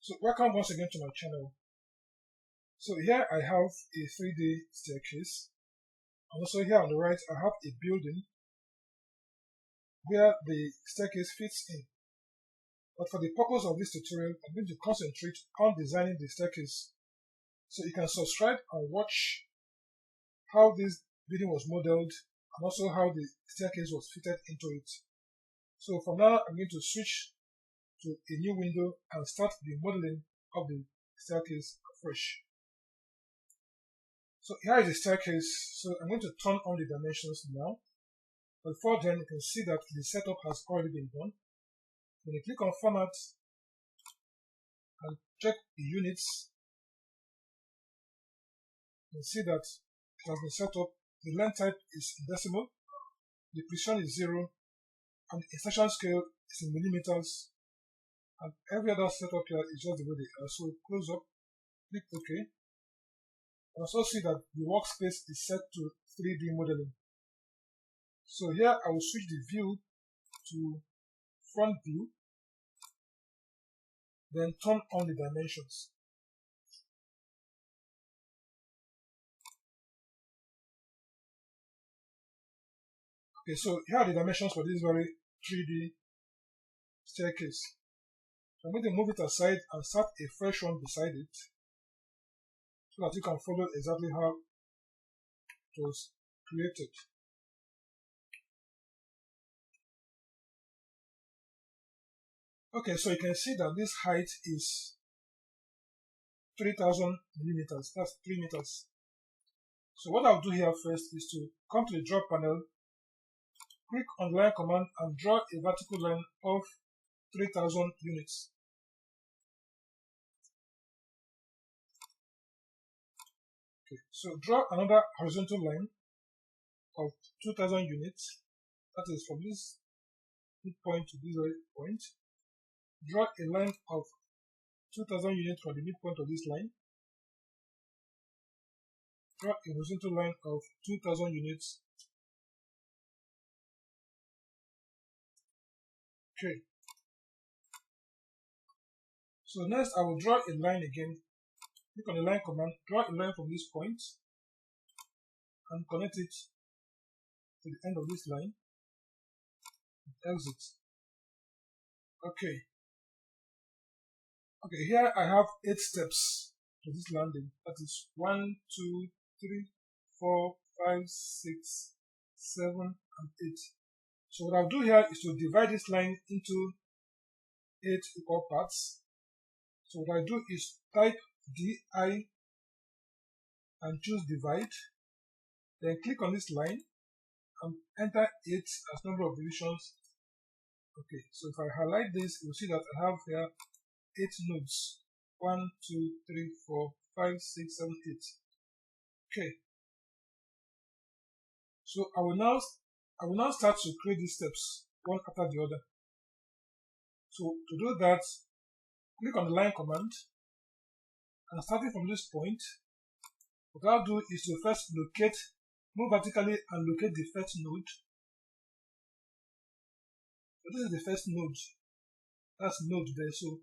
So welcome once again to my channel. So here I have a 3D staircase, and also here on the right I have a building where the staircase fits in. But for the purpose of this tutorial, I'm going to concentrate on designing the staircase. So you can subscribe and watch how this building was modeled and also how the staircase was fitted into it. So for now, I'm going to switch to a new window and start the modeling of the staircase afresh. So here is the staircase. So I'm going to turn on the dimensions now. But before then, you can see that the setup has already been done. When you click on Format and check the units, you can see that it has been set up. The length type is in decimal, the precision is 0, and the insertion scale is in millimeters, and every other setup here is just the way they are. So close up, click OK. And also see that the workspace is set to 3D modeling. So here I will switch the view to front view, then turn on the dimensions. Okay, so here are the dimensions for this very 3D staircase. So I'm going to move it aside and start a fresh one beside it, so that you can follow exactly how it was created. Okay, so you can see that this height is 3000 millimeters, that's 3 meters. So what I'll do here first is to come to the draw panel, click on the line command and draw a vertical line of 3000 units. Okay, so draw another horizontal line of 2000 units, that is from this midpoint to this point. Draw a line of 2000 units from the midpoint of this line. Draw a horizontal line of 2000 units. Okay. So next I will draw a line again. Click on the line command, draw a line from this point and connect it to the end of this line. Exit. Okay. Okay, here I have 8 steps to this landing. That is 1, 2, 3, 4, 5, 6, 7, and 8. So what I'll do here is to divide this line into 8 equal parts. So what I do is type DI and choose divide. Then click on this line and enter 8 as number of divisions. Okay, so if I highlight this, you'll see that I have here 8 nodes. 1, 2, 3, 4, 5, 6, 7, 8. Okay. So I will now start to create these steps one after the other. So to do that, click on the line command, and starting from this point, what I'll do is to first move vertically and locate the first node. So this is the first node. That's node there. So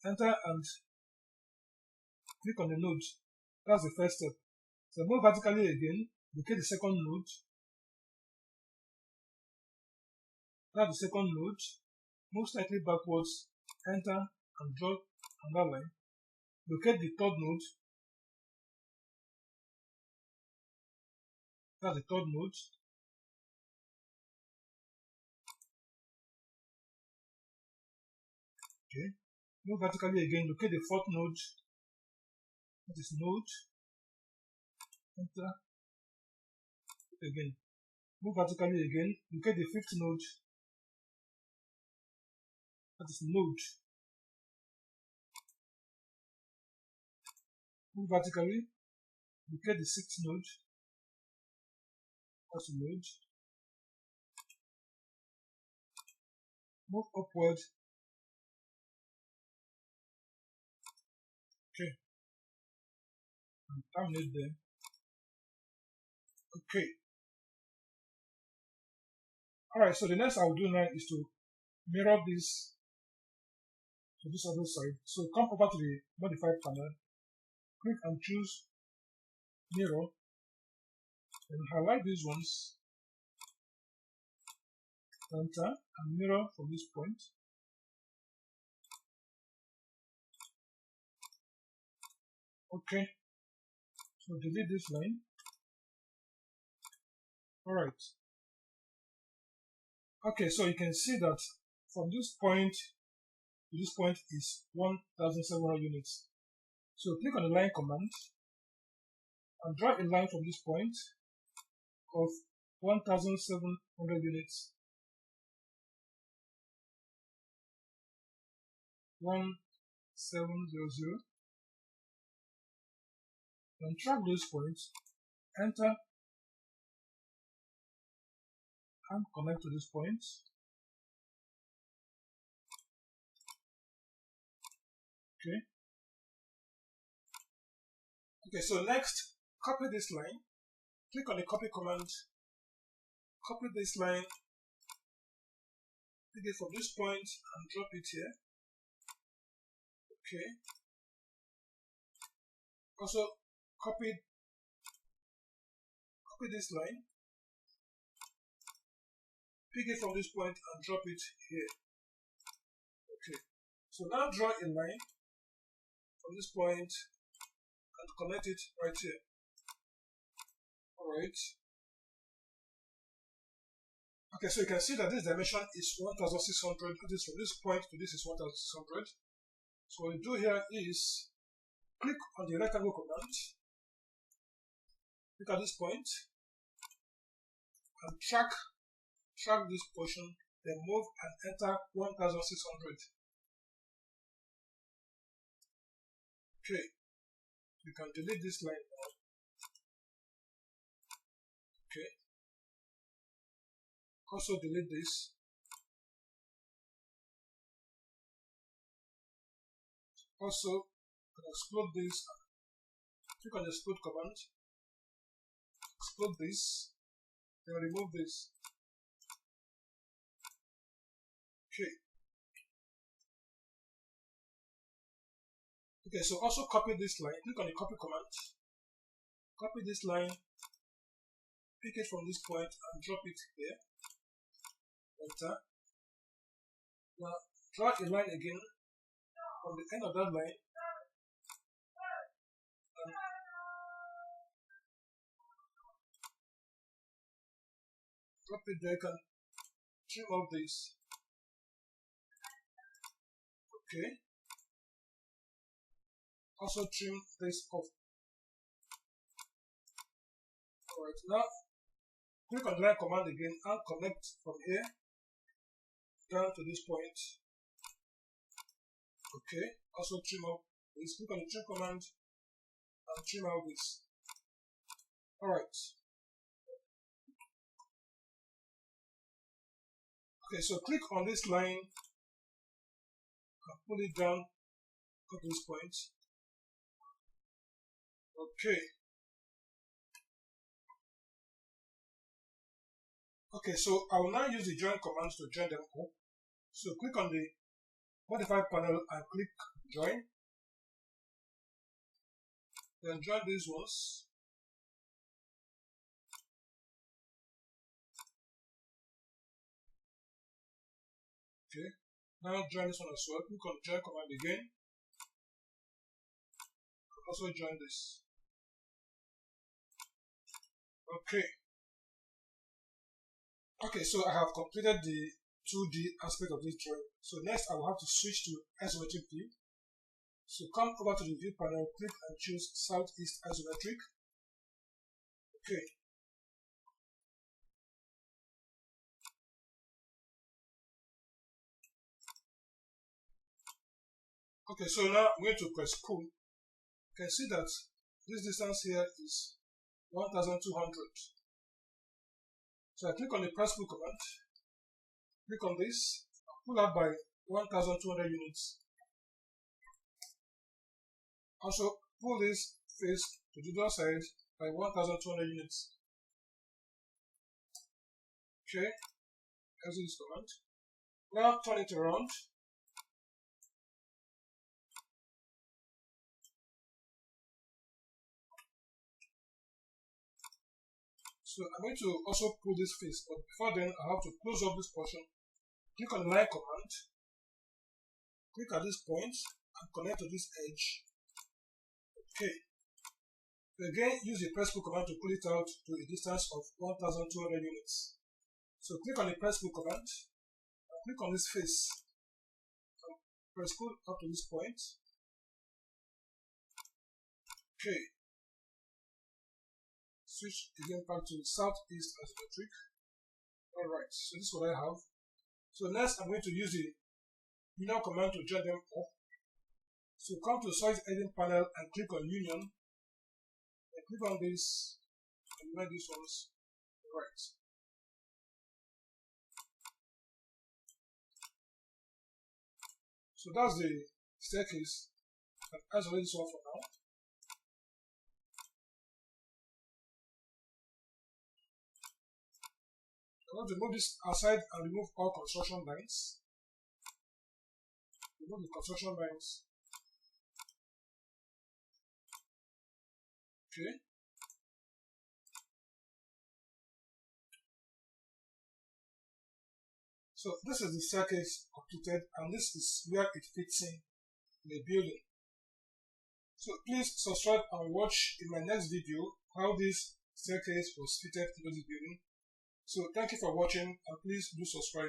enter and click on the node. That's the first step. So move vertically again, locate the second node. That's the second node. Move slightly backwards, enter and draw another line. Locate the third node. That's the third node. Okay. Move vertically again, locate the fourth node. That is node. Enter. Again. Move vertically again, locate the fifth node. That is node. Move vertically, locate the sixth node. That's a node. Move upward. Okay. And terminate there. Okay. Alright, so the next I will do now is to mirror this to this other side. So come over to the modify panel, click and choose mirror, and highlight these ones, enter, and mirror from this point. Okay, so delete this line. Alright. Okay, so you can see that from this point to this point is 1700 units. So click on the line command and draw a line from this point of 1700 units. 1700, and track those points, enter, and connect to this point. Okay. Okay, so next, copy this line, click on the copy command, copy this line, take it from this point and drop it here. Okay. Also copy this line, pick it from this point and drop it here. Okay. So now draw a line from this point and connect it right here. Alright. Okay, so you can see that this dimension is 1600. That is from this point to this is 1600. So what we do here is click on the rectangle command, look at this point, and track this portion, then move and enter 1600. Okay, you can delete this line now. Okay, also delete this. Also explode this, click on the explode command, explode this, then remove this. Okay. Okay, so also copy this line, click on the copy command, copy this line, pick it from this point and drop it here. Enter. Now draw a line again from the end of that line. Drop it there, can trim off this. Okay. Also trim this off. Alright, now click on the line command again and connect from here down to this point. Okay, also trim out this. Click on the trim command and trim out this. Alright. Okay, so click on this line and pull it down to this point. Okay. Okay, so I will now use the join commands to join them up. So click on the modify panel and click join. Then join these ones. Okay. Now join this one as well. Click on join command again. Also join this. Okay. Okay, so I have completed the 2D aspect of this drawing. So next I will have to switch to isometric view. So come over to the view panel, click and choose Southeast Isometric. Okay. Okay, so now I'm going to press pull. You can see that this distance here is 1200. So I click on the press pull command, click on this, pull out by 1200 units. Also pull this face to the other side by 1200 units. Okay, exit this command. Now turn it around. So I'm going to also pull this face, but before then I have to close up this portion. Click on the line command, click at this point and connect to this edge. Okay. So again, use the press pull command to pull it out to a distance of 1200 units. So click on the press pull command and click on this face. And press pull up to this point. Okay. Switch again back to southeast isometric. Alright, so this is what I have. So next I'm going to use the union command to join them up. So come to the solid edging panel and click on union. And click on this and unite these ones. Right. So that's the staircase. I'll isolate this one for now. I'm going to move this aside and remove all construction lines. Remove the construction lines. Okay. So this is the staircase completed, and this is where it fits in the building. So please subscribe and watch in my next video how this staircase was fitted into the building. So thank you for watching, and please do subscribe.